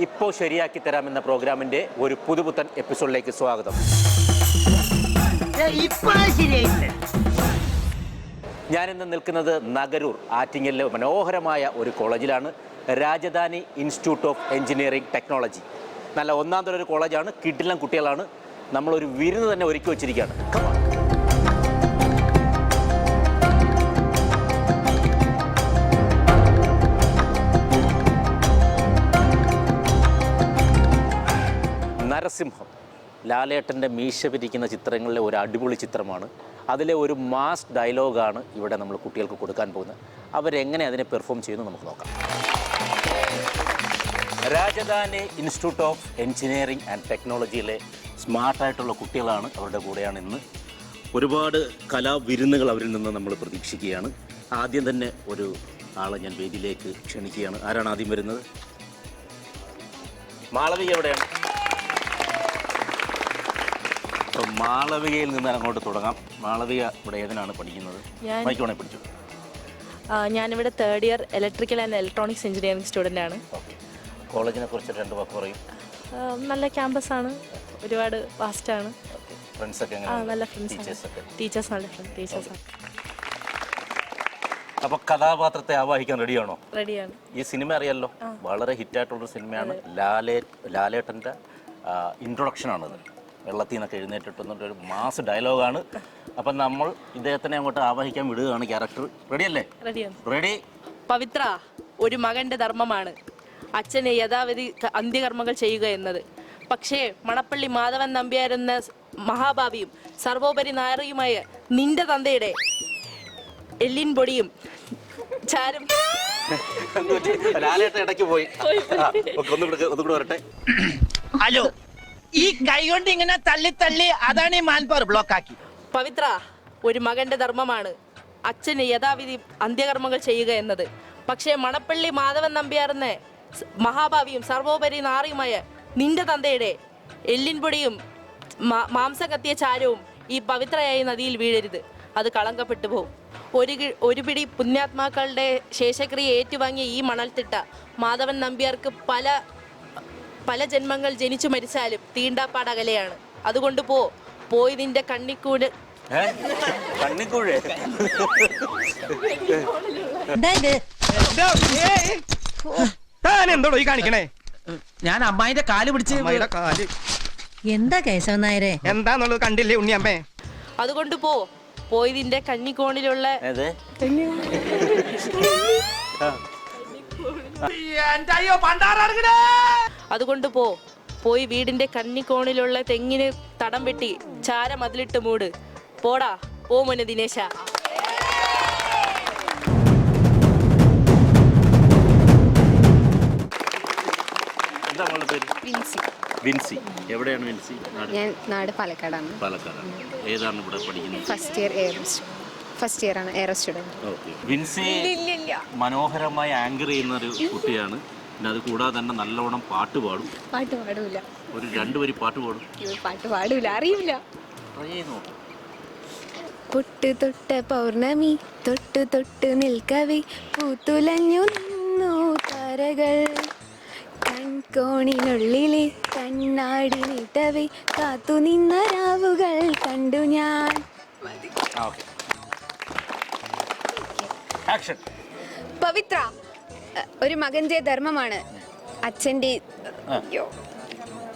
ഇപ്പോൾ ശരിയാക്കി തരാമെന്ന പ്രോഗ്രാമിൻ്റെ ഒരു പുതുപുത്തൻ എപ്പിസോഡിലേക്ക് സ്വാഗതം. ഞാനിന്ന് നിൽക്കുന്നത് നഗരൂർ ആറ്റിങ്ങലിലെ മനോഹരമായ ഒരു കോളേജിലാണ്. Rajadhani institute of engineering technology. നല്ല ഒന്നാം തരം ഒരു കോളേജാണ്. കിടിലൻ കുട്ടികളാണ്. നമ്മളൊരു വിരുന്ന് തന്നെ ഒരുക്കി വച്ചിരിക്കുകയാണ്. നരസിംഹം, ലാലേട്ടൻ്റെ മീശ പിരിക്കുന്ന ചിത്രങ്ങളിലെ ഒരു അടിപൊളി ചിത്രമാണ്. അതിലെ ഒരു മാസ് ഡയലോഗാണ് ഇവിടെ നമ്മൾ കുട്ടികൾക്ക് കൊടുക്കാൻ പോകുന്നത്. അവരെങ്ങനെ അതിനെ പെർഫോം ചെയ്യുന്നു നമുക്ക് നോക്കാം. Rajadhani institute of engineering and ടെക്നോളജിയിലെ സ്മാർട്ടായിട്ടുള്ള കുട്ടികളാണ് അവരുടെ കൂടെയാണ് ഇന്ന്. ഒരുപാട് കലാവിരുന്നുകൾ അവരിൽ നിന്ന് നമ്മൾ പ്രതീക്ഷിക്കുകയാണ്. ആദ്യം തന്നെ ഒരു ആളെ ഞാൻ വേദിയിലേക്ക് ക്ഷണിക്കുകയാണ്. ആരാണ് ആദ്യം വരുന്നത്? മാളവിക എവിടെയാണ്? അപ്പോൾ മാളവികയിൽ നിന്ന് അങ്ങോട്ട് തുടങ്ങാം. മാളവിക ഇവിടെ ഏതിനാണ് പഠിക്കുന്നത്? മൈക്കോണെ പിടിച്ചു. ഞാനിവിടെ third year electrical and electronics engineering student ആണ്. കോളേജിനെ കുറിച്ച് രണ്ട് വാക്ക് പറയും. നല്ല ക്യാമ്പസാണ്, ഒരുപാട് വാസ്റ്റാണ്. ഫ്രണ്ട്സൊക്കെ നല്ല ഫ്രണ്ട്സ്, ടീച്ചേഴ്സ് നല്ല ടീച്ചേഴ്സാണ്. അപ്പോൾ കഥാപാത്രത്തെ ആവാഹിക്കാൻ റെഡിയാണോ? റെഡിയാണ്. ഈ സിനിമ അറിയാമല്ലോ, വളരെ ഹിറ്റായിട്ടുള്ളൊരു സിനിമയാണ്. ലാലേട്ടൻ്റെ ഇൻട്രൊഡക്ഷനാണത്. വെള്ളത്തിൽ നിന്നൊക്കെ എഴുന്നേറ്റിട്ടുന്നൊരു മാസ് ഡയലോഗാണ്. അപ്പം നമ്മൾ ഇദ്ദേഹത്തിനെ അങ്ങോട്ട് ആവാഹിക്കാൻ വിടുകയാണ്. ക്യാരക്ടർ റെഡിയല്ലേ? റെഡി. പവിത്ര, ഒരു മകന്റെ ധർമ്മമാണ് അച്ഛന് യഥാവിധി അന്ത്യകർമ്മങ്ങൾ ചെയ്യുക എന്നത്. പക്ഷേ മണപ്പള്ളി മാധവൻ നമ്പ്യാരെന്ന മഹാഭാവിയും സർവോപരി നായകയുമായ നിന്റെ തന്തയുടെ എല്ലിൻ പൊടിയും ചാരും. ലാലേട്ടൻ ഇടയ്ക്ക് പോയി. ഒന്നുകൂടെ വരട്ടെ. ഹലോ, ഈ കൈ കൊണ്ട് ഇങ്ങനെ തള്ളി തള്ളി അതാണ് ഈ മാൻപവർ ബ്ലോക്ക് ആക്കി. പവിത്ര, ഒരു മകന്റെ ധർമ്മമാണ് അച്ഛന് യഥാവിധി അന്ത്യകർമ്മങ്ങൾ ചെയ്യുക എന്നത്. പക്ഷേ മണപ്പള്ളി മാധവൻ നമ്പ്യാരെന്ന മഹാഭാവിയും സർവോപരി നാറിയുമായ നിന്റെ തന്തയുടെ എല്ലിൻപൊടിയും മാംസം കത്തിയ ചാരവും ഈ പവിത്രയായ നദിയിൽ വീഴരുത്. അത് കളങ്കപ്പെട്ടു പോകും. ഒരു പിടി പുണ്യാത്മാക്കളുടെ ശേഷക്രിയ ഏറ്റുവാങ്ങിയ ഈ മണൽത്തിട്ട മാധവൻ നമ്പ്യാർക്ക് പല ജന്മങ്ങൾ ജനിച്ചു മരിച്ചാലും തീണ്ടാപ്പാടകലെയാണ്. അതുകൊണ്ട് പോയി നിന്റെ കണ്ണിക്കൂട്. എന്തോടോ ഈ കാണിക്കണേ? ഞാൻ അമ്മായിന്റെ കാല് പിടിച്ച്. എന്താ കേശവൻ നായരെ? എന്താന്നുള്ളത് കണ്ടില്ലേ ഉണ്ണിയമ്മേ? അതുകൊണ്ട് പോയി നിന്റെ കന്നിക്കോണിലുള്ള അതുകൊണ്ട് പോയി വീടിന്റെ കന്നിക്കോണിലുള്ള തെങ്ങിന് തടം വെട്ടി ചാര മതിലിട്ട് മൂട്. പോടാ മോനെ ദിനേശ. വിൻസി. എവിടെയാണ് വിൻസി? ഞാൻ നാട് പാലക്കാടാണ്. പാലക്കാടാണ്. ഏതാണ് ഇവിടെ പഠിക്കുന്നത്? ഫസ്റ്റ് ഇയർ ആണ്, എയർ സ്റ്റുഡന്റ്. വിൻസി മനോഹരമായി ആങ്കർ ചെയ്യുന്ന ഒരു കുട്ടിയാണ്. പിന്നെ അത് കൂടാതെ തന്നെ നല്ലോണം പാട്ട് പാടും. പാട്ട് പാടൂല. ഒരു 2 വരി പാട്ട് പാടും. പാട്ട് പാടൂല, അറിയില്ല. പൊട്ട് തൊട്ട പൗർണമി തൊട്ട് തൊട്ട് നിൽക്കവി പൂത്തുലഞ്ഞു നിന്നു താരകൾ കൺകോണിനുള്ളിലെ കണ്ണാടി നീട്ടവി കാത്തു നിന്ന രാവുകൾ കണ്ടു ഞാൻ. പവിത്ര, ഒരു മകന്റെ ധർമ്മമാണ് അച്ഛന്റെ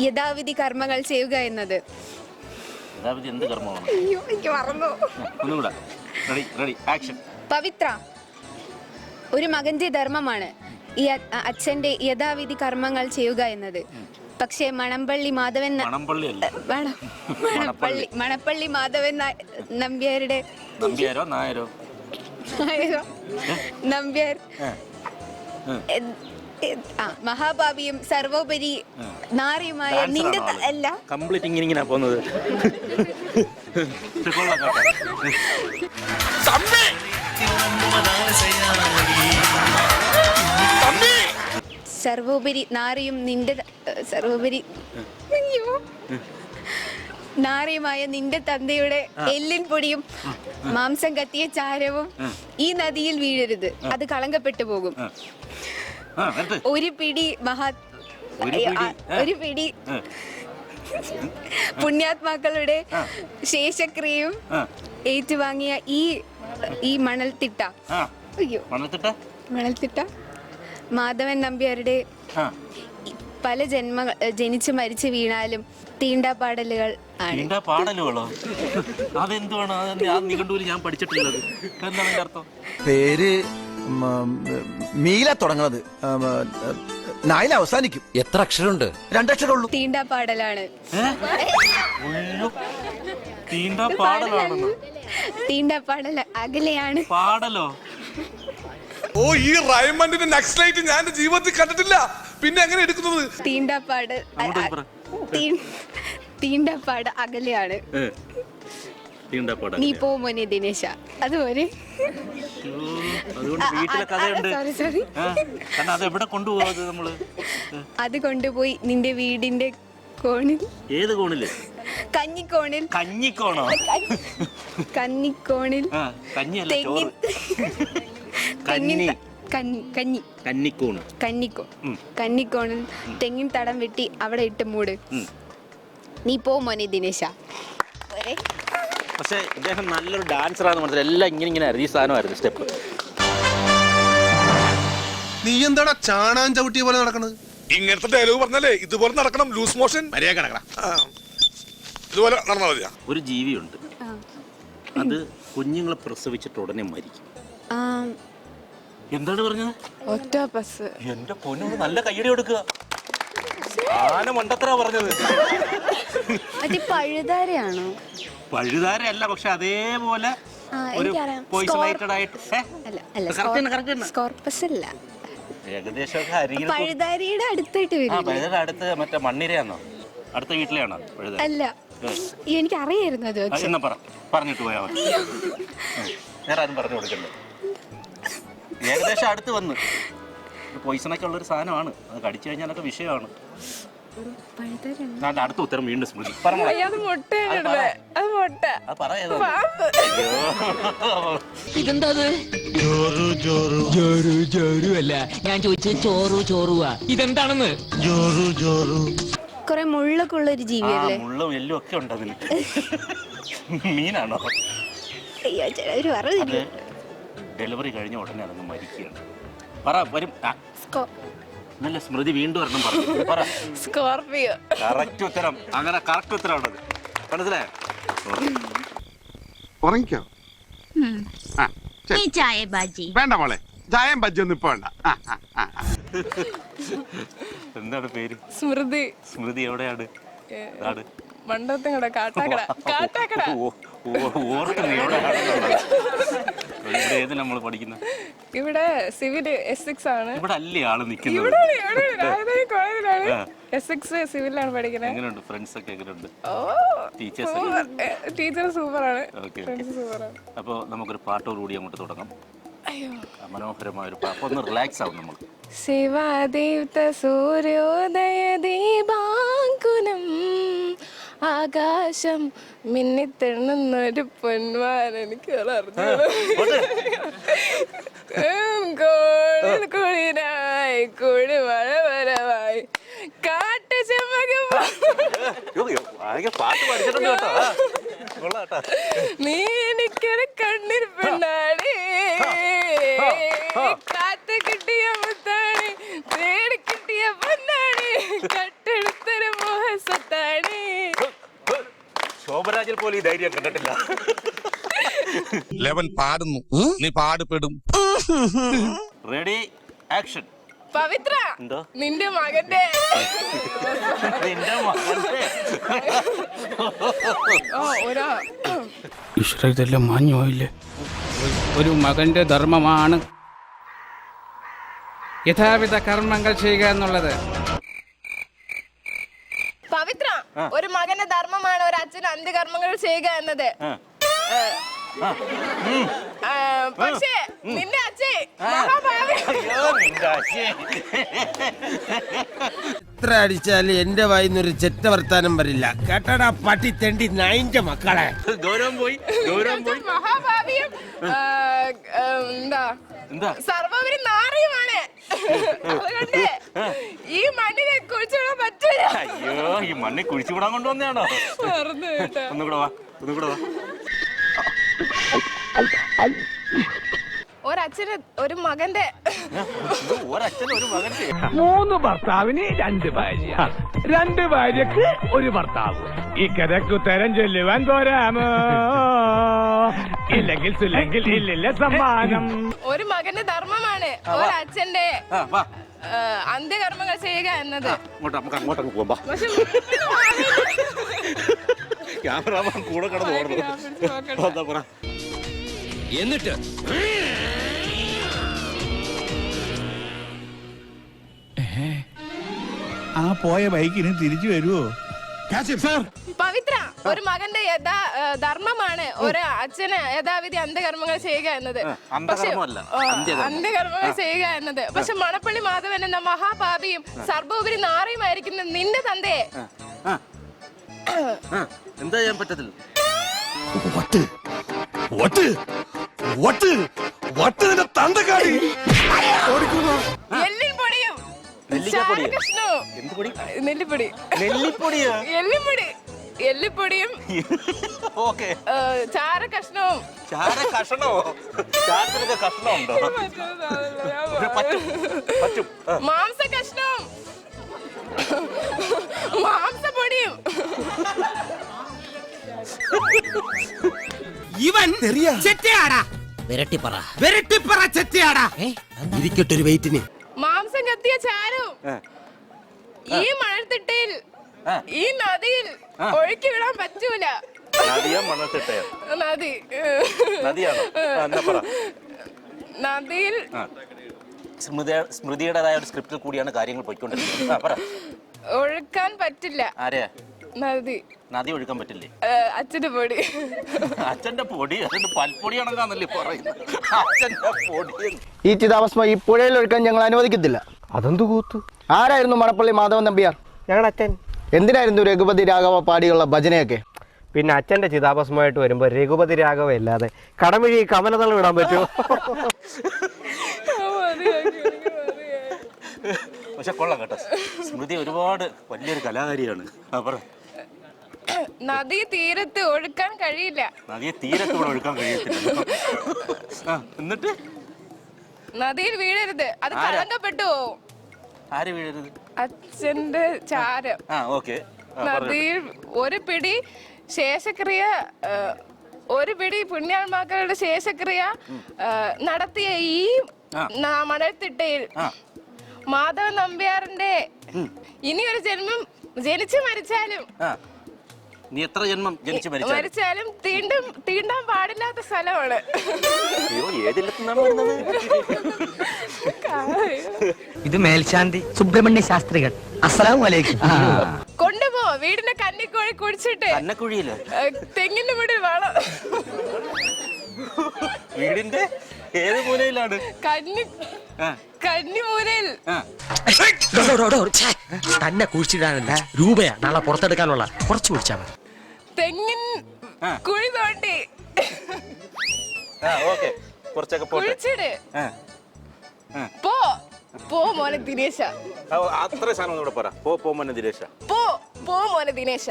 യഥാവിധി കർമ്മങ്ങൾ ചെയ്യുക എന്നത്. പവിത്ര, ഒരു മകന്റെ ധർമ്മമാണ് ഈ അച്ഛന്റെ യഥാവിധി കർമ്മങ്ങൾ ചെയ്യുക എന്നത്. പക്ഷേ മണപ്പള്ളി മാധവൻ നമ്പ്യാരുടെ നമ്പ്യാർ മഹാഭാവിയും സർവോപരി നാറിയുമായ നിന്റെ അല്ല കംപ്ലീറ്റ് ഇങ്ങനെ പോകുന്നത്. സർവോപരി നാറിയും നിന്റെ സർവോപരി നാറിയുമായ നിന്റെ തന്തയുടെ എല്ലിൻ പൊടിയും മാംസം കത്തിയ ചാരവും ഈ നദിയിൽ വീഴരുത്. അത് കളങ്കപ്പെട്ടു പോകും. ഒരു പിടി ഒരു പിടി പുണ്യാത്മാക്കളുടെ ശേഷക്രിയയും ഏറ്റുവാങ്ങിയ ഈ മണൽത്തിട്ട, അയ്യോ മണൽത്തിട്ട മാധവൻ നമ്പ്യാരുടെ പല ജനിച്ച് മരിച്ചു വീണാലും തീണ്ടാപ്പാടലുകൾ ആണ്. പാടലുകളോ? അതെന്തുവാണ്? നിഘണ്ടുവിൽ ഞാൻ പഠിച്ചിട്ടുള്ളത്. എന്താണ് അതിന്റെ അർത്ഥം? പേര് മീല തുടങ്ങുന്നത്, നായില അവസാനിക്കും. എത്ര അക്ഷരമുണ്ട്? 2 അക്ഷരമുള്ളൂ. തീണ്ടാപ്പാടലാണ്. തീണ്ടാപ്പാടല അകലെയാണ്. പാടലോ? ഓ, ഈ റൈമണ്ടിന്റെ നക്സലൈറ്റ് ഞാൻ എന്റെ ജീവിതത്തിൽ കണ്ടിട്ടില്ല. പിന്നെ എങ്ങനെ എടുക്കുന്നത്? തീണ്ടാപ്പാട് അകലെയാണ്. നീ പോ മോനെ ദിനേശ. അതുപോലെ അത് കൊണ്ടുപോയി നിന്റെ വീടിന്റെ കോണിൽ. ഏത് കോണില്? കഞ്ഞിക്കോണിൽ. കഞ്ഞിക്കോണോ? കഞ്ഞിക്കോണിൽ കന്നിക്കോണിൽ തെങ്ങിൻ തടം വെട്ടി അവിടെ ഇട്ട് മൂട്. നീ പോ മോനെ ദിനേശ. പക്ഷെ ഇദ്ദേഹം നല്ലൊരു ഡാൻസറാന്ന് മനസ്സിലായി. എല്ലാം ഇങ്ങനെ ഈ സാധനമായിരുന്നു സ്റ്റെപ്പ്. നീ എന്താടാ ചാണാൻ ചവിട്ടിയ പോലെ നടക്കണത്? ഇങ്ങനത്തെ ഡയലോഗ് പറഞ്ഞാലേ ഇതുപോലെ നടക്കണം. ലൂസ് മോഷൻ മര്യാദ നടക്കണം. ഇതുപോലെ നടന്നാൽ മതിയാ. ഒരു ജീവിയുണ്ട്, അത് കുഞ്ഞുങ്ങളെ പ്രസവിച്ചിട്ട് ഉടനെ മരിക്കും. എന്താണ് പറഞ്ഞത്? ഒക്ടോപസ്. എന്റെ പൊന്നോട് നല്ല കയ്യടി കൊടുക്കുക. ആന മണ്ടത്തരാ പറഞ്ഞത്. പഴുതാരയാണോ? പഴുതാരയല്ല, പക്ഷെ അതേപോലെ പോയിസണേറ്റഡ് ആയിട്ട് സ്കോർപ്പസ് അല്ല, ഏകദേശം പഴുതാരിയുടെ അടുത്തായിട്ട് വരും. പഴുതാര അടുത്ത് മറ്റേ മണ്ണിരയാണോ? അടുത്ത വീട്ടിലെയാണോ പഴുതാര? അല്ല, എനിക്ക് അറിയായിരുന്നു അത്. എന്നാ പറഞ്ഞിട്ട് പോയാ മതി. വേറെ ആരും പറഞ്ഞു കൊടുക്കണ്ടേ. ഏകദേശം അടുത്ത് വന്ന്. പോയിസണൊക്കെ ഉള്ളൊരു സാധനമാണ്. അത് കടിച്ചു കഴിഞ്ഞാലൊക്കെ വിഷയമാണ്. അടുത്ത ഉത്തരം വീണ്ടും സ്മൃതി. ഇതെന്താ? അല്ല, ഞാൻ ചോദിച്ചത് ചോറു ചോറുവാ. ഇതെന്താണെന്ന്? കൊറേ മുള്ളൊക്കെ ഉള്ള ഒരു ജീവിയല്ലേ? മുള്ളും എല്ലും ഒക്കെ ഉണ്ട് അതിന്. മീനാണോ? ഡെലിവറി കഴിഞ്ഞ ഉടനെ അതങ്ങ് മരിക്കുകയാണ്. വരും. നല്ല സ്മൃതി വീണ്ടും ഒരെണ്ണം പറഞ്ഞു. സ്കോർപിയോ. കറക്റ്റ് ഉത്തരം. അങ്ങനെ കറക്റ്റ് ഉത്തരമാണത്. മനസ്സിലായോ? ഉറങ്ങിക്കോ. ചായ ബാജി വേണ്ട മോളെ, ചായം ബജ്ജൊന്നും ഇപ്പൊ വേണ്ട. എന്താണ് പേര്? സ്മൃതി. സ്മൃതി എവിടെയാണ്? മണ്ടത്തിങ്ങടെ കാട്ടാക്കട. ഏത് നമ്മൾ പഠിക്കുന്നത്? ഇവിടെ സിവിൽ S6 ആണ്. ഇവിടെ അല്ലേ ആള് നിൽക്കുന്നത്? S6 സിവിലാണ് പഠിക്കുന്നത്. എങ്ങനെയുണ്ട് ഫ്രണ്ട്സ് ഒക്കെ? എങ്ങനെയുണ്ട് ടീച്ചർ? സൂപ്പറാണ്. അപ്പോൾ നമുക്കൊരു പാട്ടോടുകൂടി അങ്ങോട്ട് തുടങ്ങാം. മനോഹരമായ ഒരു പാട്ട്. ഒന്ന് റിലാക്സ് ആവും നമ്മൾ. ശിവാദീപ്ത സൂര്യോദയ ദീപാങ്കുലം ആകാശം മിന്നിത്തെണ്ണുന്നൊരു പൊന്മാൻ. എനിക്ക് കുളിരായി കുഴി മഴ വരവായി കാട്ടു ചെമ്മകം നീ എനിക്കൊരു കണ്ണിൽ പെണ്ണാടി കാറ്റ് കിട്ടിയ മുത്താടി തേടി കിട്ടിയ പൊന്നാടി കട്ടെടുത്തൊരു മോഹസത്താടി. ശോഭരാജിൽ പോലും ഈ ധൈര്യം കണ്ടിട്ടില്ല. ലെവൻ പാടുന്നു, നീ പാടുപെടും. Ready, action. പവിത്ര, എന്തോ? നിന്റെ മകന്റെ ഇതെല്ലാം മാഞ്ഞു പോയില്ലേ? ഒരു മകന്റെ ധർമ്മമാണ് യഥാവിധ കർമ്മങ്ങൾ ചെയ്യുക എന്നുള്ളത്. പവിത്ര, ഒരു മകന്റെ ധർമ്മമാണ് ഒരു അച്ഛൻ അന്ത്യകർമ്മങ്ങൾ ചെയ്യുക എന്നത്. പക്ഷേ നിന്റെ അച്ഛൻ എത്ര അടിച്ചാലും എന്റെ വായിന്നൊരു ചെറ്റ വർത്താനം വരില്ല. കേട്ടടാ പട്ടി തെണ്ടി നായിന്റെ മക്കളെ. ഗൗരവം പോയി. മഹാഭാവിയും എന്താ സർവോപരി നാറിയുമാണ്. അതുകൊണ്ട് ഈ മണ്ണിനെ കുഴിച്ചിടാൻ പറ്റില്ല. അയ്യോ, ഈ മണ്ണിൽ കുഴിച്ചുവിടാൻ കൊണ്ടുവന്നാണോ? മറന്നു കേട്ടോ. ഒന്നുകൂടെ വാ, ഒന്നുകൂടെ വാ. ഒരച്ഛന് ഒരു മകന്റെ ഒരച്ഛനും ഒരു മകന്റെ 3 ഭർത്താവിന് 2 ഭാര്യ, 2 ഭാര്യക്ക് 1 ഭർത്താവ്. ഈ കഥക്കു തരം ചൊല്ലുവാൻ പോരാമോ? ഇല്ലെങ്കിൽ സുല്ലെങ്കിൽ ഇല്ലില്ല സമ്മാനം. ഒരു മകന്റെ ധർമ്മമാണ് ഒരച്ഛന്റെ അന്ത്യകർമ്മങ്ങൾ ചെയ്യുക എന്നത്. അങ്ങോട്ടങ്ങ് പോവാ. ക്യാമറമാൻ കൂടെ കിടന്ന് ഓടുന്നു. എന്നിട്ട് ആ പോയ ബൈക്കിന് തിരിച്ചു വരുമോ? പവിത്ര, ഒരു മകന്റെ ധർമ്മമാണ് ഒരു അച്ഛന് യഥാവിധി അന്ത്യകർമ്മങ്ങൾ ചെയ്യുക എന്നത്. അന്ത്യകർമ്മങ്ങൾ ചെയ്യുക എന്നത്. പക്ഷെ മണപ്പള്ളി മാധവൻ എന്ന മഹാപാപിയും സർവോപരി നാറിയുമായിരിക്കുന്ന നിന്റെ തന്തയെ എന്താ ചെയ്യാൻ പറ്റത്തില്ല? എല്ലിൻ പൊടിയും നെല്ലിപ്പൊടി എല്ലിപ്പൊടിയും ചാരകഷ്ണവും. മാംസകഷ്ണവും മാംസപ്പൊടിയും. ഇവൻ ചെറ്റയാടാ. വെരട്ടിപ്പറ ചെറ്റയാടാ. ഇരിക്കട്ടെ ഒരു വെയിറ്റിന്. മാംസം കത്തിയ ചാരവും ഈ മണൽത്തിട്ടയിൽ ഈ നദിയിൽ ഒഴുക്കി വിടാൻ പറ്റൂല. നദിയിൽ സ്മൃതിയുടേതായ ഒരു സ്ക്രിപ്റ്റിൽ കൂടിയാണ് കാര്യങ്ങൾ പോയിക്കൊണ്ടിരിക്കുന്നത്. ഒഴുക്കാൻ പറ്റില്ല. ആരെയാ? നദി ഒഴുക്കാൻ പറ്റില്ലേ? അച്ഛന്റെ പൊടി. അച്ഛന്റെ പൊടി അതുകൊണ്ട് പൽപ്പൊടിയാണെന്നല്ലേ പറയുന്നത്? അച്ഛന്റെ പൊടി. ഈ ചിതാഭസ്മം ഈ പുഴയിൽ ഒഴുക്കാൻ ഞങ്ങൾ അനുവദിക്കത്തില്ല. അതെന്തു കൂത്തു? ആരായിരുന്നു മണപ്പള്ളി മാധവൻ നമ്പ്യാർ? ഞങ്ങളുടെ അച്ഛൻ. എന്തിനായിരുന്നു രഘുപതി രാഘവ പാടിയുള്ള ഭജനയൊക്കെ? പിന്നെ അച്ഛന്റെ ചിതാഭസ്മമായിട്ട് വരുമ്പോ രഘുപതി രാഘവ ഇല്ലാതെ കടമിഴി കമലതളം ഇടാൻ പറ്റുമോ? പക്ഷെ കൊള്ളാം കേട്ടോ, സ്മൃതി ഒരുപാട് വലിയൊരു കലാകാരിയാണ്. നദീ തീരത്ത് ഒഴുക്കാൻ കഴിയില്ല. നദിയെ തീരത്തൂടെ ഒഴുക്കാൻ കഴിയത്തില്ല. എന്നിട്ട് നദിയിൽ വീഴരുത്, അത് കളങ്കപ്പെട്ടു പോവും. ആര് വീഴരുത്? അച്ഛന്റെ ചാരം. നദിയിൽ ഒരു പിടി ശേഷക്രിയ, ഒരു പിടി പുണ്യാത്മാക്കളുടെ ശേഷക്രിയ നടത്തിയ ഈ മണൽത്തിട്ടയിൽ മാധവൻ നമ്പ്യാറിന്റെ ഇനിയൊരു ജന്മം ജനിച്ചു മരിച്ചാലും നീ എത്ര ജന്മം ജനിച്ചു മരിച്ചാലും തീണ്ടാൻ പാടില്ലാത്ത സ്ഥലമാണ്. ഇത് മേൽശാന്തി സുബ്രഹ്മണ്യ ശാസ്ത്രികൾ. അസ്സലാമു അലൈക്കും. കൊണ്ടുപോ വീടിന്റെ കന്നിക്കോഴി കുടിച്ചിട്ട് കന്നക്കുഴിയില് തെങ്ങിന്റെ മുടി വേണം. വീടിന്റെ ഏത് മൂലയിലാണ്? കന്നിമൂലയിൽ. തന്നെ കുഴിച്ചിടാനല്ല, രൂപയാ നാളെ പുറത്തെടുക്കാനുള്ള. കുറച്ച് കുടിച്ചാ മതി. തെങ്ങിൻ കുഴി തോണ്ടി കുഴിച്ചിട്. പോ മോനെ ദിനേശ. അത്ര സാധനം ഇവിടെ പറ. പോ മോനെ ദിനേശ. പോ മോനെ ദിനേശ.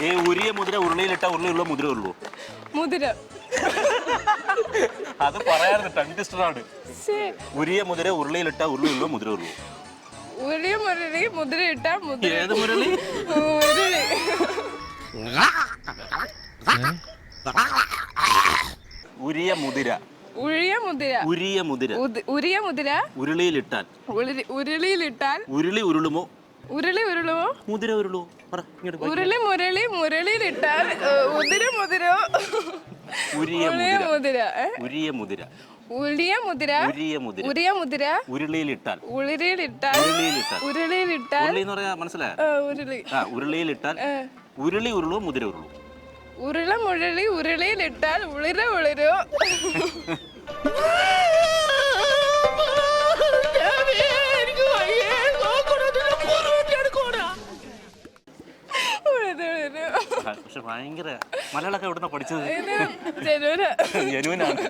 ഈ ഉരിയ മുദ്ര ഉരുളിയിലിട്ട ഉരുളിയുള്ള മുദ്ര ഉള്ളൂ. മുദ്ര അത് പറയാറുണ്ട്, ടങ് ട്വിസ്റ്ററാണ്. ഉരിയ മുദ്ര ഉരുളിയിലിട്ട ഉരുളിയുള്ള മുദ്ര ഉള്ളൂ. ഉരിയ മുരളി മുദ്ര ഇട്ട മുദ്ര. ഏത് മുരളി? മുരളി. ഉരിയ മുതിര. ഉരിയ മുതിര. ഉരിയ മുതിര. ഉരിയ മുതിര ഉരുളിയിലിട്ടാൽ. ഉരുളിയിലിട്ടാൽ. ഉരുളി ഉരുളുമോ? ഉരുളി ഉരുളുമോ? മുതിര ഉരുളോ? ഉരുളി മുരളി മുരളിയിലിട്ടാൽ ഉതിര മുതിരോ? ഉരിയ മുതിര. ഉരിയ മുതിര. ഉരിയ മുതിര. ഉരിയ മുതിര. ഉരുളിയിലിട്ടാൽ. ഉരുളിയിലിട്ടാൽ. ഉരുളിയിലിട്ടാൽ. ഉരുളി എന്ന് പറയാ മനസ്സിലായോ? ഉരുളി. ഉരുളിയിലിട്ടാൽ ഉരുളി ഉരുളോ മുതിര ഉരുളോ? ഉരുള മുരളി ഉരുളിയിലിട്ടാൽ ഉളിര ഉളിരോ? പക്ഷെ ഭയങ്കര മലയാളമൊക്കെ എവിടുന്ന പഠിച്ചത്? ജനുവിനാണ്.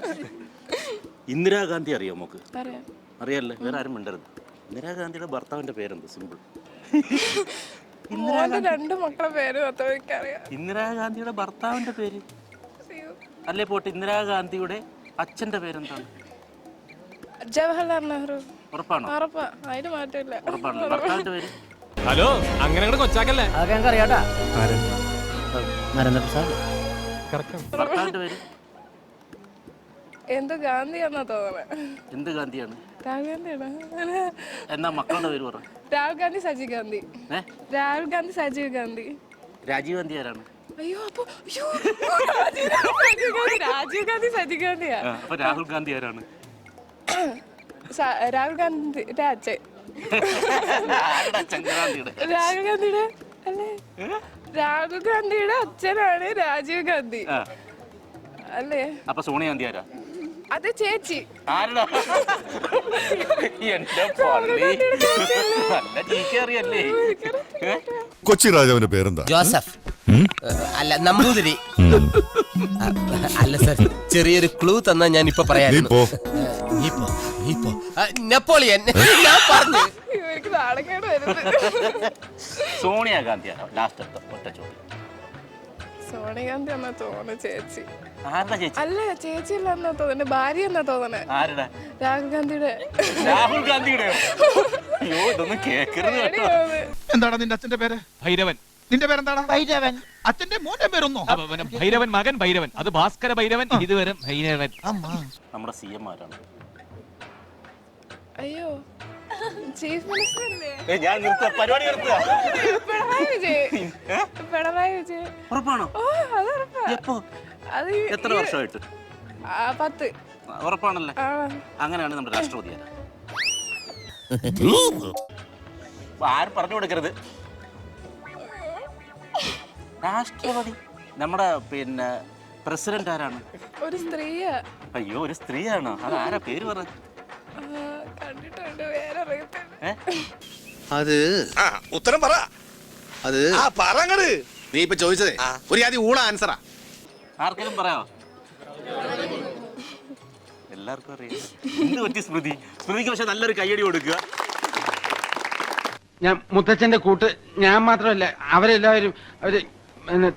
ഇന്ദിരാഗാന്ധി അറിയോ നമുക്ക്? അറിയാല്ലേ, വേറെ ആരും മിണ്ടരുത്. ഇന്ദിരാഗാന്ധിയുടെ ഭർത്താവിന്റെ പേരെന്ത്? സിമ്പിൾ. രണ്ട് മക്കളുടെ പേര് മാത്രമേ എനിക്കറിയാം. ഇന്ദിരാഗാന്ധിയുടെ ഭർത്താവിന്റെ പേര് അല്ലേ പോട്ടെ, ഇന്ദിരാഗാന്ധിയുടെ അച്ഛന്റെ പേരെന്താണ്? ജവഹർലാൽ നെഹ്റു. ഉറപ്പാണോ? അതിന് മാറ്റമില്ല. ഉറപ്പാണല്ലോ. ഭർത്താവിന്റെ പേര്? ഹലോ, അങ്ങനെ കൊച്ചാക്കല്ലേ. അതൊക്കെ ഞങ്ങൾക്ക് അറിയാട്ടാ. നരേന്ദ്രപ്രസാദ്. ഭർത്താവിന്റെ പേര് എന്ത് ഗാന്ധിയാന്നാ തോന്നണേ. എന്ത് ഗാന്ധിയാണ്? രാഹുൽ ഗാന്ധിയാണ്. എന്നാ മക്കളുടെ പേര് പറ. രാഹുൽ ഗാന്ധി, സജീവ് ഗാന്ധി. രാഹുൽ ഗാന്ധി, സജീവ് ഗാന്ധി. രാജീവ് ഗാന്ധി ആരാണ്? രാജീവ് ഗാന്ധി, സജീവ് ഗാന്ധിയാ. അപ്പൊ രാഹുൽ ഗാന്ധി ആരാണ്? രാഹുൽ ഗാന്ധിയുടെ അച്ഛൻ. ഗാന്ധിയുടെ രാഹുൽ ഗാന്ധിയുടെ അല്ലേ? രാഹുൽ ഗാന്ധിയുടെ അച്ഛനാണ് രാജീവ് ഗാന്ധി അല്ലേ? അപ്പൊ സോണിയാഗാന്ധി ആരാ? അത് ചേച്ചി. ആരടാ? എന്റെ പള്ളി. നല്ല ചീക്കറിയല്ലേ? കൊച്ചി രാജാവിന്റെ പേരെന്താ? ജോസഫ് അല്ല നമ്പൂതിരി. അല്ല സർ, ചെറിയൊരു ക്ലൂ തന്നാ ഞാൻ ഇപ്പൊ പറയാം. നെപ്പോളിയൻ. ഞാൻ പറഞ്ഞു. ഇവർക്ക് നാണക്കേട് വരുന്നത്. സോണിയാഗാന്ധി ആരാ? ലാസ്റ്റ് ഒറ്റ ചോദ്യം. സോണിയാഗാന്ധി എന്നാ തോന്നുന്നു. ചേച്ചി ആരുടെ ചേച്ചി? അല്ല, ചേച്ചി അല്ല എന്നാ തോന്നുന്നു. ഭാര്യ എന്നാ തോന്നണേ. ആരുടെ? രാഹുൽ ഗാന്ധിയുടെ. രാഹുൽ ഗാന്ധിയുടെ? അയ്യോ, ഇതൊന്നും കേക്കരുത് കേട്ടോ. എന്താണ് നിന്റെ അച്ഛന്റെ പേര്? ഭൈരവൻ. നിന്റെ പേരെന്താണ്? ഭൈരവൻ. അച്ഛന്റെ മോന്റെ പേരൊന്നോ? ഭൈരവൻ മകൻ ഭൈരവൻ, അത് ഭാസ്കര ഭൈരവൻ, ഇതുവരെ ഭൈരവൻ. നമ്മുടെ CM ആരാണ്? അയ്യോ, ചീഫ് മിനിസ്റ്റർ അല്ലേ? ഞാൻ പരിപാടി നിർത്തുക. പിണറായി വിജയൻ. പിണറായി വിജയൻ. ഉറപ്പാണോ? ഓ, അത് ഉറപ്പാ. എപ്പോ? അത് എത്ര വർഷമായിട്ട്? 10. ഉറപ്പാണല്ലേ? അങ്ങനെയാണ് നമ്മുടെ രാഷ്ട്രപതി ആരാ? ആരും പറഞ്ഞു കൊടുക്കരുത്. രാഷ്ട്രപതി നമ്മുടെ പ്രസിഡന്റ് ആരാണ്? ഒരു സ്ത്രീയാ. അയ്യോ, ഒരു സ്ത്രീയാണോ? അത് ആരാ? പേര് പറ. കണ്ടിട്ടുണ്ട്, വേറെ അറിയത്തില്ല. അത് ഉത്തരം പറ. അത് പറങ്ങട്. നീ ഇപ്പൊ ചോദിച്ചതേ ഒരു ആദ്യം ഊള ആൻസറാ. ആർക്കെങ്കിലും പറയാമോ? എല്ലാവർക്കും അറിയാം. എന്ത് പറ്റി സ്മൃതി? സ്മൃതിക്ക് പക്ഷെ നല്ലൊരു കയ്യടി കൊടുക്കുക. ഞാൻ മുത്തച്ഛന്റെ കൂട്ട്, ഞാൻ മാത്രമല്ല അവരെല്ലാവരും അവര്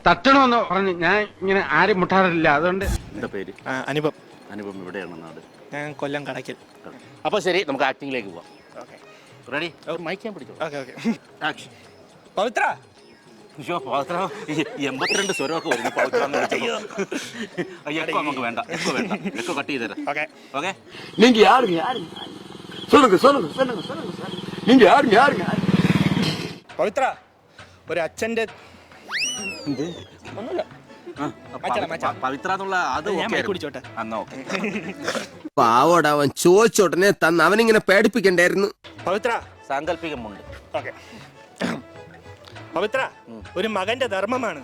തട്ടണമെന്ന് പറഞ്ഞ് ഞാൻ ഇങ്ങനെ ആരും മുട്ടാറില്ല. അതുകൊണ്ട്. എന്താ പേര്? അനുപം. അനുപം. ഇവിടെയാണ് നാട്? ഞാൻ കൊല്ലം കടയ്ക്കൽ. അപ്പോൾ ശരി, നമുക്ക് ആക്ടിങ്ങിലേക്ക് പോവാം. റെഡി? മൈക്ക് ഞാൻ പിടിച്ചോ. ആക്ഷൻ. പവിത്ര. അയ്യോ, പവിത്ര 82 സ്വരമൊക്കെ വരുന്നു. പവിത്ര എന്ന് വിളിച്ചോ. എക്കോ നമുക്ക് വേണ്ട. എക്കോ വേണ്ട. എക്കോ കട്ട് ചെയ്ത് തരാം. ഓക്കെ. പവിത്ര, ഒരു അച്ഛന്റെ പവിത്ര എന്നുള്ള അത് കുടിച്ചോട്ടെ. അന്ന് ഓക്കെ. പാവോട് അവൻ ചോദിച്ചോട്ടനെ തന്ന് അവനിങ്ങനെ പേടിപ്പിക്കണ്ടായിരുന്നു. പവിത്ര, സാങ്കല്പികമുണ്ട്. ഓക്കെ. പവിത്ര, ഒരു മകന്റെ ധർമ്മമാണ്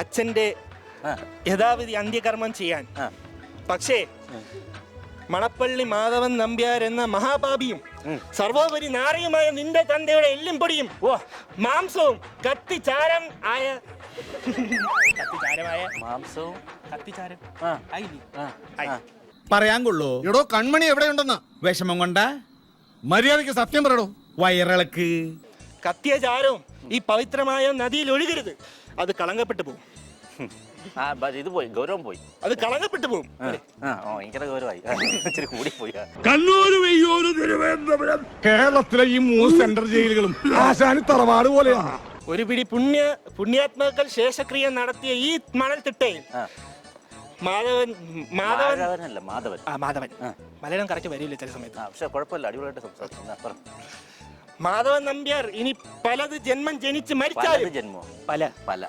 അച്ഛന്റെ യഥാവിധി അന്ത്യകർമ്മം ചെയ്യാൻ. പക്ഷേ മണപ്പള്ളി മാധവൻ നമ്പ്യാർ എന്ന മഹാപാപിയും സർവോപരി നാറിയുമായ നിന്റെ തന്തയുടെ എല്ലും പൊടിയും മാംസവും കത്തിച്ചാരം ആയ മാംസവും കത്തിച്ചാരം പറയാൻ കൊള്ളൂ. എടോ, കൺമണി എവിടെയുണ്ടെന്ന് വിഷമം കൊണ്ട മര്യാദക്ക് സത്യം പറയടോ. വയറിളക്ക്. കത്തിയ ചാരവും ഈ പവിത്രമായ നദിയിൽ ഒഴുകരുത്. അത് കളങ്കപ്പെട്ടു പോകും. ഇത് പോയി, ഗൗരവം പോയി. അത് കളങ്കപ്പെട്ടു പോകും. ഭയങ്കര ഗൗരവമായി. ഇച്ചിരി കൂടി പോയി. കണ്ണൂര്, വെയ്യൂര്, തിരുവനന്തപുരം, കേരളത്തിലെ ഈ 3 സെൻട്രൽ ജയിലുകളും ആശാനി തറവാട് പോലെയാണ്. ഒരു പിടി പുണ്യാത്മാക്കൾ ശേഷക്രിയ നടത്തിയ ഈ മണൽ തിട്ടയിൽ മാധവൻ മലയാളം കറക്റ്റ് വരില്ല ചില സമയത്ത്. പക്ഷെ കുഴപ്പമില്ല, അടിപൊളിയായിട്ട് സംസാരിച്ചു. മാധവൻ നമ്പ്യാർ ഇനി പലത് ജന്മം ജനിച്ച് മരിച്ചാലും ജന്മോ പല തള്ള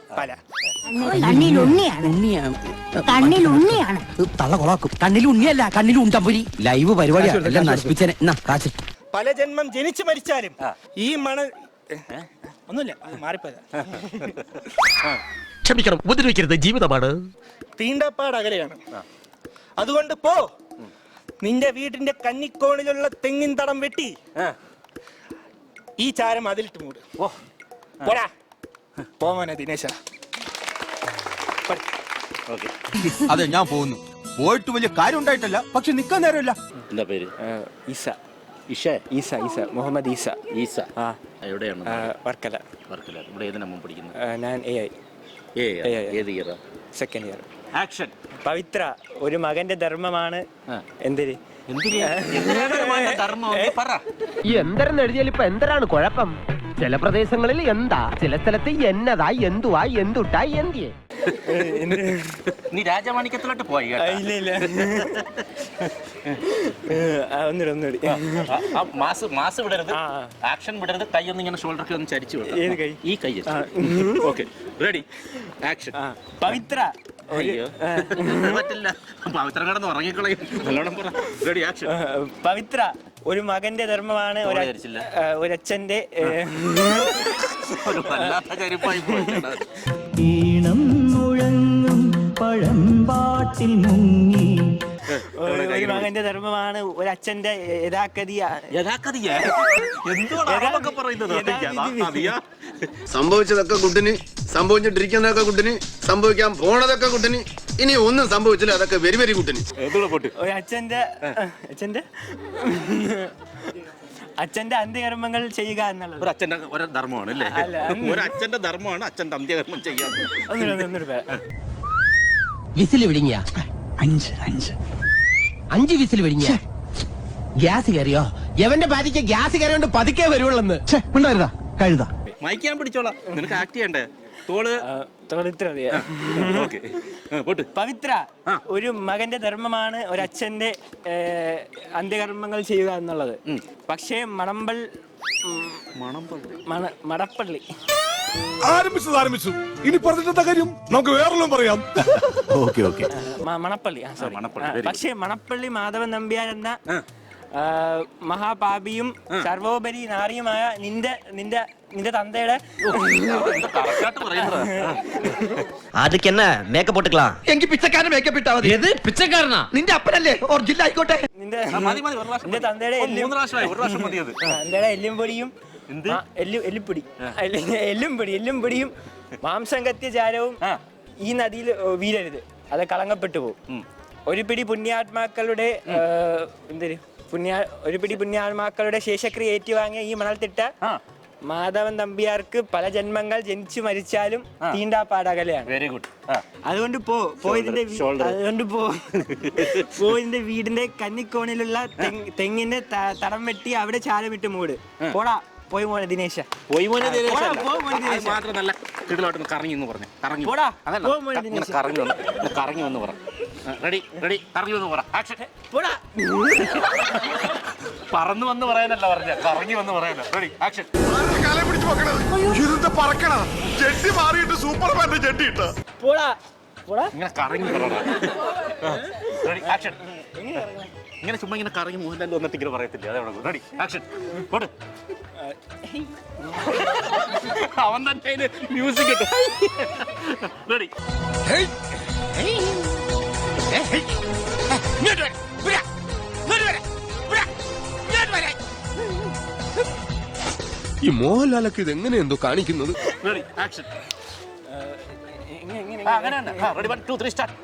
കൊളാക്കും. കണ്ണിൽ ഉണ്ണിയല്ല, കണ്ണിൽ ഉണ്ടമ്പുരി. ലൈവ് പരിപാടിയാണ് നശിപ്പിച്ചേ. പല ജന്മം ജനിച്ച് മരിച്ചാലും ഈ മണൽ ഒന്നുമില്ല, അത് മാറിപ്പോയതാ. ക്ഷമിക്കണം, ഉപദ്രവിക്കരുത്, ജീവിതമാണ്. തീണ്ടപ്പാട് അകലെയാണ്. അതുകൊണ്ട് പോ, നിന്റെ വീടിന്റെ കന്നിക്കോണിലുള്ള തെങ്ങിൻ തടം വെട്ടി ഈ ചാരം അതിലിട്ട് മൂട്. പോടാ, പോവാനെ ദിനേശ. അതെ, ഞാൻ പോകുന്നു. പോയിട്ട് വലിയ കാര്യം ഉണ്ടായിട്ടല്ല, പക്ഷെ നിക്കാൻ നേരമില്ല. എന്താ പേര്? ഈസ. ഇഷ? ഈസ മുഹമ്മദ് ഈസ. ഈസ. എവിടെയാണ്? വർക്കല. വർക്കല. ഇവിടെ ഏത് നമ്മൾ പഠിക്കുന്നത്? ഞാൻ AI ഏത് ഇയറാ? Second year. ആക്ഷൻ. പവിത്ര ഒരു മകന്റെ ധർമ്മമാണ്. എന്തിന് ധർമ്മം പറ. ഈ എന്തരെന്ന് എഴുതിയാൽ ഇപ്പൊ എന്തരാണ് കുഴപ്പം? ചില പ്രദേശങ്ങളിൽ എന്താ, ചില സ്ഥലത്ത് എന്നതാ, എന്തുവാ, എന്തുട്ടാ, എന്തിയെ. നീ രാജമാണിക്യത്തിലോട്ട് പോയി. ഇല്ല ഒന്നുകൂടി മാസ് വിടരുത്, ആക്ഷൻ വിടരുത്. കൈ ഒന്ന് ഇങ്ങനെ ഷോൾഡർക്ക് ഒന്ന് ചരിച്ചു വിടണം. ഏത് കൈ? ഈ കൈ. Okay, ready, action. പവിത്ര പറ്റില്ല, പവിത്രം കിടന്ന് ഉറങ്ങിക്കളയും. നല്ലോണം പറ. Ready, action. പവിത്ര ഒരു മകന്റെ ധർമ്മമാണ് ഒരച്ഛന്റെ. ഒരു വല്ലാത്ത ചരിപ്പായി പോയി. ഈണം മുഴങ്ങും പഴമ്പാട്ടിൽ മുങ്ങി. ഒരു മകന്റെ ധർമ്മമാണ് ഒരച്ഛന്റെ സംഭവിച്ചതൊക്കെ കുട്ടിന്, സംഭവിച്ചിട്ടിരിക്കുന്നതൊക്കെ കുട്ടിന്, സംഭവിക്കാൻ പോണതൊക്കെ കുട്ടിന്, ഇനി ഒന്നും സംഭവിച്ചില്ല അതൊക്കെ വെരി വെരി കുട്ടിന്. ഒരു അച്ഛന്റെ അന്ത്യകർമ്മങ്ങൾ ചെയ്യുക എന്നുള്ളത് ഒരു അച്ഛന്റെ ഒരു ധർമ്മമാണ് അല്ലേ? ഒരു അച്ഛന്റെ ധർമ്മമാണ് അച്ഛന്റെ അന്ത്യകർമ്മം ചെയ്യാൻ. വിസിൽ വിഴുങ്ങിയ 5 വിസിൽ വിഴുങ്ങിയ ഗ്യാസ് കയറിയോ? എവന്റെ ഭാര്യയ്ക്ക് ഗ്യാസ് കയറിയോണ്ട് പതുക്കെ വരുവുള്ളെന്ന് കഴുതാ. മൈക്ക് ഞാൻ പിടിച്ചോളാം, നിനക്ക് ആക്ട് ചെയ്യണ്ടേ? പവിത്ര ഒരു മകന്റെ ധർമ്മമാണ് ഒരച്ഛന്റെ അന്ത്യകർമ്മങ്ങൾ ചെയ്യുക എന്നുള്ളത്. പക്ഷേ മടപ്പള്ളി ആരംഭിച്ചു. ഇനി പറഞ്ഞിട്ടെന്താ കാര്യം? നമുക്ക് വേറെല്ലാം പറയാം. മണപ്പള്ളി. പക്ഷേ മണപ്പള്ളി മാധവൻ നമ്പ്യാർ എന്ന മഹാപാപിയും സർവോപരി നാരിയുമായ നിന്റെ തന്തയുടെ அதுக்கு என்ன மேக்கப் போட்டுக்கலாம். எங்க பிச்சைக்காரன் மேக்கப் ഇട്ടാ മതി. ഏത് പിച്ചക്കാരനാ? നിന്റെ അപ്പനല്ലേ? ഒറിജിനൽ ആയിക്കോട്ടെ. നിന്റെ തന്തയുടെ എല്ലുംപൊടിയും എല്ലുംപൊടിയും മാംസം കത്തിയ ചാരവും ഈ നദിയിൽ വീഴരുത്, അത് കളങ്കപ്പെട്ടു പോകും. ഒരു പിടി പുണ്യാത്മാക്കളുടെ ശേഷക്രിയ ഏറ്റുവാങ്ങിയ ഈ മണൽത്തിട്ട മാധവൻ നമ്പ്യാർക്ക് പല ജന്മങ്ങൾ ജനിച്ചു മരിച്ചാലും തീണ്ടാപ്പാടകലെയാണ്. Very good. അതുകൊണ്ട് ഇതിന്റെ വീടിന്റെ കന്നിക്കോണിലുള്ള തെങ്ങിന്റെ തടം വെട്ടി അവിടെ ചാലമിട്ട് മൂട്. പോടാ, പോയി മോനെ ദിനേശ. മാത്രം നല്ല കിടിലോട്ട് കറങ്ങി എന്ന് പറഞ്ഞു. കറങ്ങി വന്ന് പറ. റെഡി, കറങ്ങി വന്ന് പറ. ആക്ഷൻ. പറന്നു വന്ന് പറയാനല്ല പറഞ്ഞ, കറങ്ങി വന്ന് പറയാനല്ല. Ready, action. ജെട്ടി മാറിയിട്ട് സൂപ്പർമാന്റെ ജെട്ടി ഇട്ട ഇങ്ങനെ കറങ്ങി പറ. Ready, action. ഇങ്ങനെ ചുമ്മാ ഇങ്ങനെ കറങ്ങി മോഹൻലാൽ വന്നിട്ട് ഇങ്ങനെ പറയത്തില്ല. അതേ. Ready, action. പോട്ട്. അവൻ തന്നെ മ്യൂസിക് ഇട്ടു. റെഡി. ഈ മോഹൻലാലൊക്കെ ഇത് എങ്ങനെ എന്തോ കാണിക്കുന്നത്? Ready, action. Ready, 1 2 3 start.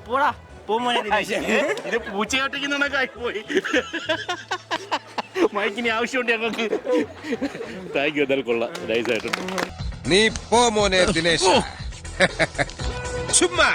പോടാ, പോ മോനെ ദിനേശ. ഇത് പൂച്ചയാട്ടിക്കുന്നതൊക്കെ പോയി. മൈക്കിന് ആവശ്യമുണ്ട് ഞങ്ങൾക്ക്. Thank you. എന്തായാലും കൊള്ളാം, നൈസായിട്ടുണ്ട്. നീ പോ മോനെ ദിനേശ്. ചുമ്മാ